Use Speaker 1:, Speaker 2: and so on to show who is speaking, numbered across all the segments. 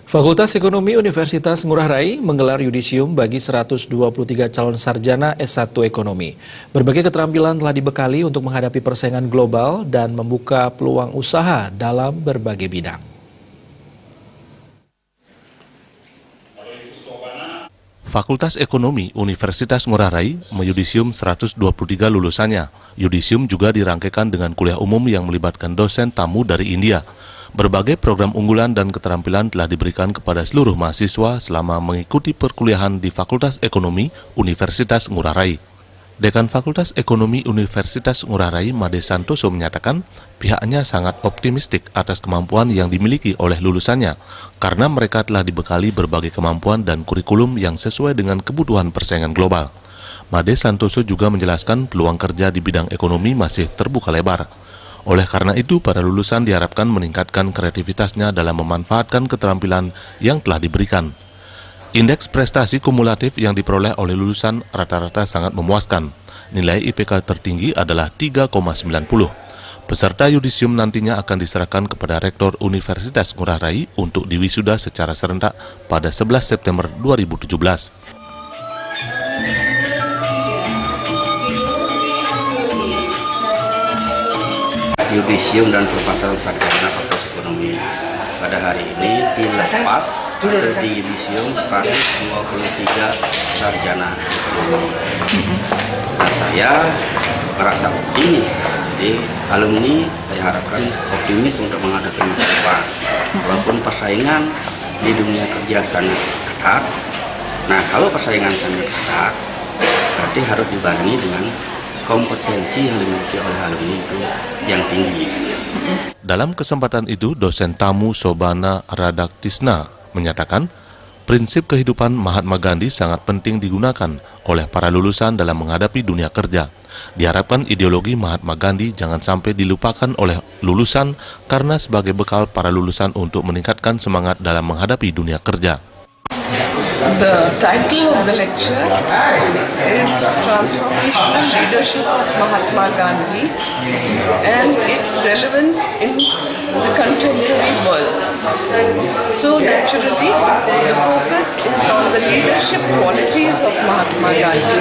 Speaker 1: Fakultas Ekonomi Universitas Ngurah Rai menggelar yudisium bagi 123 calon sarjana S1 Ekonomi. Berbagai keterampilan telah dibekali untuk menghadapi persaingan global dan membuka peluang usaha dalam berbagai bidang.
Speaker 2: Fakultas Ekonomi Universitas Ngurah Rai menyudisium 123 lulusannya. Yudisium juga dirangkaikan dengan kuliah umum yang melibatkan dosen tamu dari India. Berbagai program unggulan dan keterampilan telah diberikan kepada seluruh mahasiswa selama mengikuti perkuliahan di Fakultas Ekonomi Universitas Ngurah Rai. Dekan Fakultas Ekonomi Universitas Ngurah Rai, Made Santoso, menyatakan pihaknya sangat optimistik atas kemampuan yang dimiliki oleh lulusannya karena mereka telah dibekali berbagai kemampuan dan kurikulum yang sesuai dengan kebutuhan persaingan global. Made Santoso juga menjelaskan peluang kerja di bidang ekonomi masih terbuka lebar. Oleh karena itu, para lulusan diharapkan meningkatkan kreativitasnya dalam memanfaatkan keterampilan yang telah diberikan. Indeks prestasi kumulatif yang diperoleh oleh lulusan rata-rata sangat memuaskan. Nilai IPK tertinggi adalah 3,90. Peserta yudisium nantinya akan diserahkan kepada Rektor Universitas Ngurah Rai untuk diwisuda secara serentak pada 11 September 2017.
Speaker 3: Yudisium dan pelepasan sarjana Fakultas Ekonomi pada hari ini dilepas di yudisium 123 sarjana ekonomi. Nah, saya merasa optimis, jadi alumni saya harapkan optimis untuk menghadapi masa depan. Walaupun persaingan di dunia kerja sangat ketat, nah kalau persaingan sangat ketat, berarti harus dibarengi dengan kompetensi yang dimiliki oleh alumni itu yang tinggi.
Speaker 2: Dalam kesempatan itu, dosen tamu Sobana Radaktisna menyatakan prinsip kehidupan Mahatma Gandhi sangat penting digunakan oleh para lulusan dalam menghadapi dunia kerja. Diharapkan ideologi Mahatma Gandhi jangan sampai dilupakan oleh lulusan karena sebagai bekal para lulusan untuk meningkatkan semangat dalam menghadapi dunia kerja.
Speaker 4: The title of the lecture is Transformational Leadership of Mahatma Gandhi and its relevance in the contemporary world. So naturally, the focus is on the leadership qualities of Mahatma Gandhi.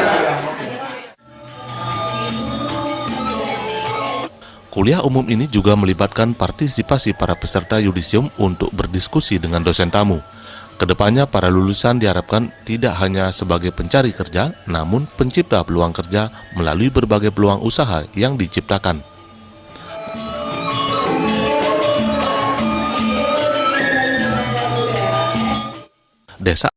Speaker 2: Kuliah umum ini juga melibatkan partisipasi para peserta yudisium untuk berdiskusi dengan dosen tamu. Kedepannya, para lulusan diharapkan tidak hanya sebagai pencari kerja, namun pencipta peluang kerja melalui berbagai peluang usaha yang diciptakan. Desa